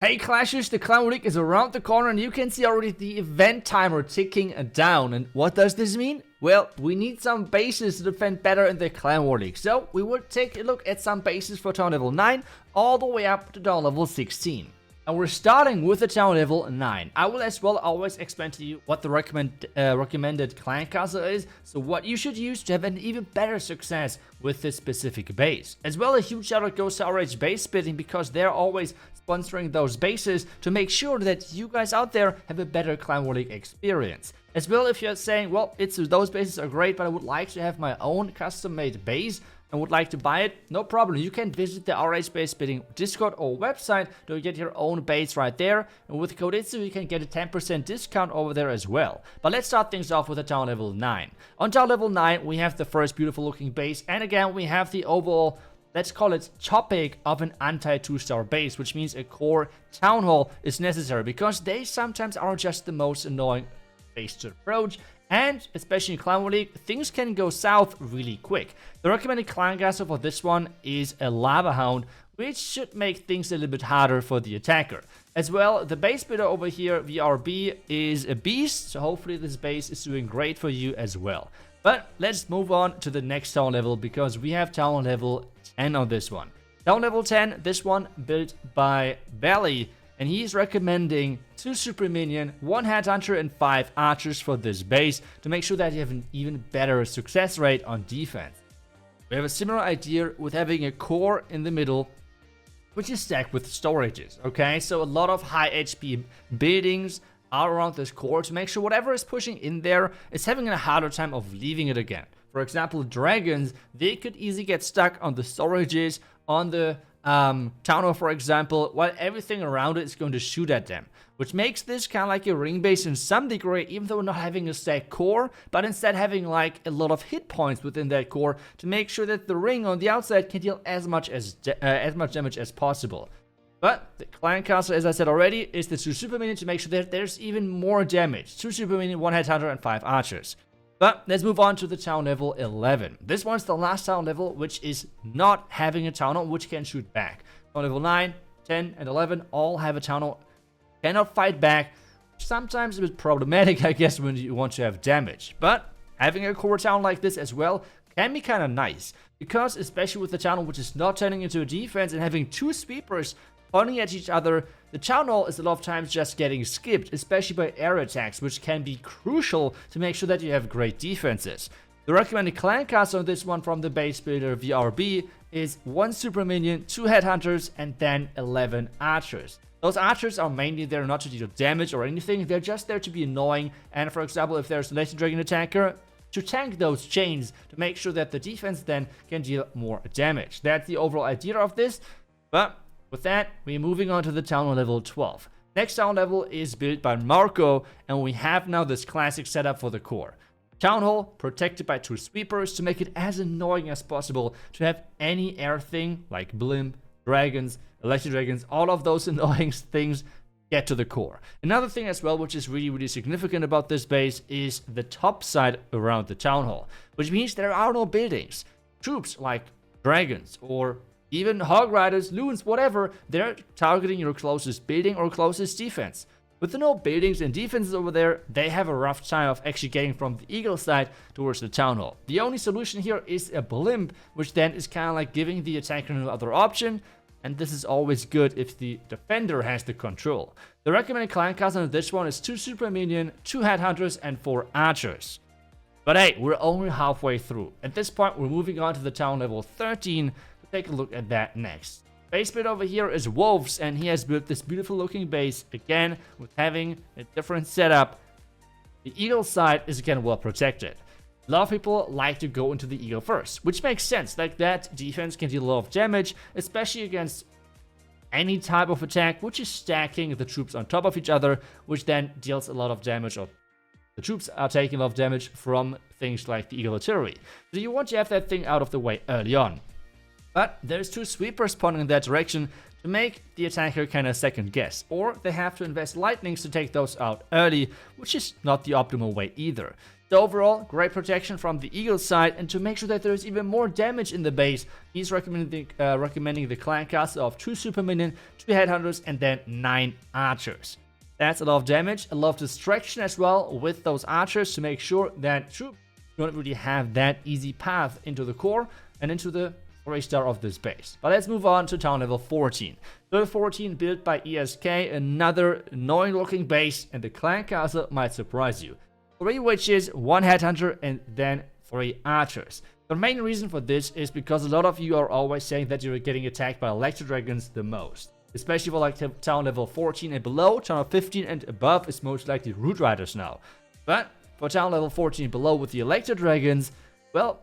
Hey Clashers, the Clan Week is around the corner and you can see already the event timer ticking down. And what does this mean? Well, we need some bases to defend better in the Clan War League. So we will take a look at some bases for town level 9 all the way up to town level 16. And we're starting with the town level 9. I will as well always explain to you what the recommended clan castle is, so what you should use to have an even better success with this specific base. As well, a huge shout out goes to RH Base Splitting because they're always sponsoring those bases to make sure that you guys out there have a better Clan War League experience. As well, if you're saying, well, those bases are great, but I would like to have my own custom-made base and would like to buy it, no problem. You can visit the RH Base Splitting Discord or website to get your own base right there. And with code iTzu, you can get a 10% discount over there as well. But let's start things off with the town level 9. On town level 9, we have the first beautiful looking base. And again, we have the overall, let's call it topic of an anti-2-star base, which means a core town hall is necessary because they sometimes are just the most annoying base to approach. And especially in Clan War League, things can go south really quick. The recommended clan castle for this one is a Lava Hound, which should make things a little bit harder for the attacker. As well, the base builder over here, VRB, is a beast, so hopefully this base is doing great for you as well. But let's move on to the next town level because we have town level 10 on this one. Town level 10, this one built by Valley. And he's recommending 2 super minion, 1 headhunter and 5 archers for this base to make sure that you have an even better success rate on defense. We have a similar idea with having a core in the middle, which is stacked with storages, okay? So a lot of high HP buildings are around this core to make sure whatever is pushing in there is having a harder time of leaving it again. For example, dragons, they could easily get stuck on the storages, on the town hall, for example, while everything around it is going to shoot at them, which makes this kind of like a ring base in some degree, even though not having a stacked core, but instead having like a lot of hit points within that core to make sure that the ring on the outside can deal as much damage as possible. But the clan castle, as I said already, is the 2 super minions to make sure that there's even more damage. 2 super minions, 1 headhunter, and 5 archers. But let's move on to the town level 11. This one's the last town level, which is not having a town hall which can shoot back. Town level 9, 10, and 11 all have a town hall, cannot fight back. Sometimes a bit problematic, I guess, when you want to have damage. But having a core town like this as well can be kind of nice. Because especially with the town hall which is not turning into a defense and having 2 sweepers pointing at each other, the town hall is a lot of times just getting skipped, especially by air attacks, which can be crucial to make sure that you have great defenses. The recommended clan castle on this one from the base builder VRB is 1 super minion, 2 headhunters, and then 11 archers. Those archers are mainly there not to deal damage or anything, they're just there to be annoying, and for example, if there's a Legendary Dragon attacker, to tank those chains to make sure that the defense then can deal more damage. That's the overall idea of this, but with that, we're moving on to the town hall level 12. Next town level is built by Marco, and we have now this classic setup for the core. Town hall protected by 2 sweepers to make it as annoying as possible to have any air thing like blimp, dragons, electric dragons, all of those annoying things get to the core. Another thing as well, which is really significant about this base, is the top side around the town hall, which means there are no buildings. Troops like dragons or even hog riders, loons, whatever, they're targeting your closest building or closest defense. With no buildings and defenses over there, they have a rough time of actually getting from the eagle side towards the town hall. The only solution here is a blimp, which then is kind of like giving the attacker another option, and this is always good if the defender has the control. The recommended clan castle on this one is 2 super minion, 2 headhunters, and 4 archers. But hey, we're only halfway through. At this point, we're moving on to the town level 13. Take a look at that next. Base build over here is Wolves, and he has built this beautiful looking base again with having a different setup. The eagle side is again well protected. A lot of people like to go into the eagle first, which makes sense. Like that defense can deal a lot of damage, especially against any type of attack, which is stacking the troops on top of each other, which then deals a lot of damage, or the troops are taking a lot of damage from things like the eagle artillery. So you want to have that thing out of the way early on. But there's 2 sweepers pointing in that direction to make the attacker kind of second guess, or they have to invest lightnings to take those out early, which is not the optimal way either. So overall, great protection from the Eagle side, and to make sure that there's even more damage in the base, he's recommending the clan castle of 2 super minion, 2 headhunters, and then 9 archers. That's a lot of damage, a lot of distraction as well with those archers to make sure that troops don't really have that easy path into the core and into the 3-star of this base. But let's move on to town level 14. Level 14 built by ESK, another annoying looking base, and the clan castle might surprise you. 3 witches, 1 headhunter, and then 3 archers. The main reason for this is because a lot of you are always saying that you're getting attacked by electro dragons the most. Especially for like town level 14 and below. Town level 15 and above is most likely root riders now. But for town level 14 and below with the electro dragons, well,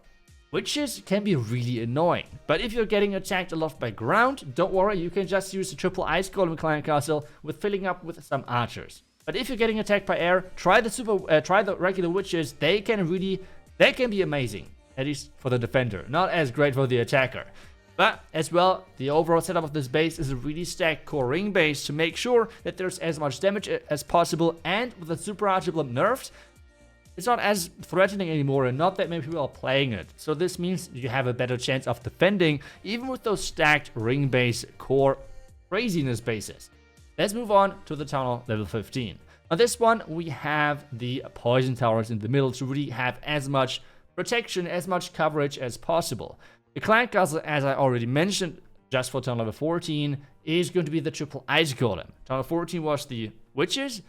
witches can be really annoying. But if you're getting attacked a lot by ground, don't worry, you can just use the triple ice golem clan castle with filling up with some archers. But if you're getting attacked by air, try the regular witches. They can be amazing, at least for the defender. Not as great for the attacker. But as well, the overall setup of this base is a really stacked core ring base to make sure that there's as much damage as possible. And with the super archibald nerfed, it's not as threatening anymore, and not that many people are playing it. So this means you have a better chance of defending, even with those stacked ring base core craziness bases. Let's move on to the town level 15. On this one, we have the poison towers in the middle to really have as much protection, as much coverage as possible. The clan castle, as I already mentioned, just for town level 14, is going to be the triple ice golem. Town level 14 was the witches.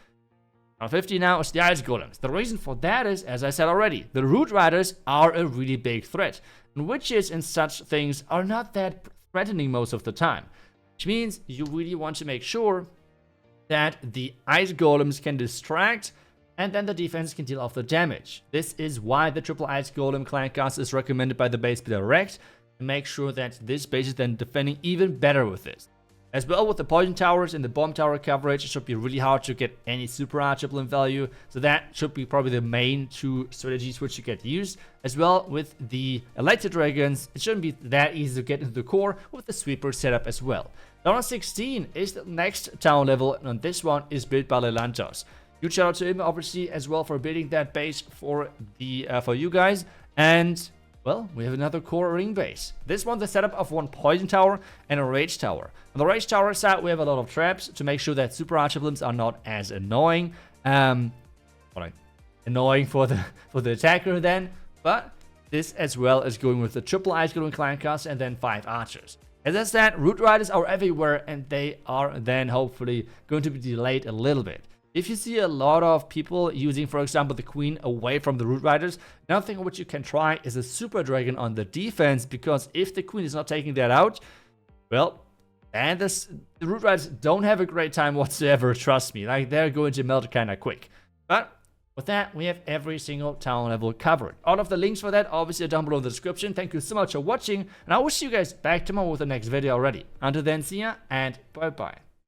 Town 15 now is the ice golems. The reason for that is, as I said already, the root riders are a really big threat. And witches and such things are not that threatening most of the time. Which means you really want to make sure that the ice golems can distract, and then the defense can deal off the damage. This is why the triple ice golem clan castle is recommended by the base direct, and make sure that this base is then defending even better with this. As well with the poison towers and the bomb tower coverage, it should be really hard to get any super archibald value, so that should be probably the main 2 strategies which you get used. As well with the electro dragons, it shouldn't be that easy to get into the core with the sweeper setup as well. Town 16 is the next town level, and this one is built by Lelantos. Huge shout out to him obviously as well for building that base for you guys. And well, we have another core ring base. This one's a setup of 1 poison tower and a rage tower. On the rage tower side, we have a lot of traps to make sure that super archibalds are not as annoying. Annoying for the attacker then. But this as well is going with the triple ice golem clan castle and then 5 archers. As I said, root riders are everywhere, and they are then hopefully going to be delayed a little bit. If you see a lot of people using, for example, the queen away from the root riders, another thing which you can try is a super dragon on the defense, because if the queen is not taking that out, well, and the root riders don't have a great time whatsoever, trust me. Like, they're going to melt kind of quick. But with that, we have every single town level covered. All of the links for that obviously are down below in the description. Thank you so much for watching, and I will see you guys back tomorrow with the next video already. Until then, see ya, and bye-bye.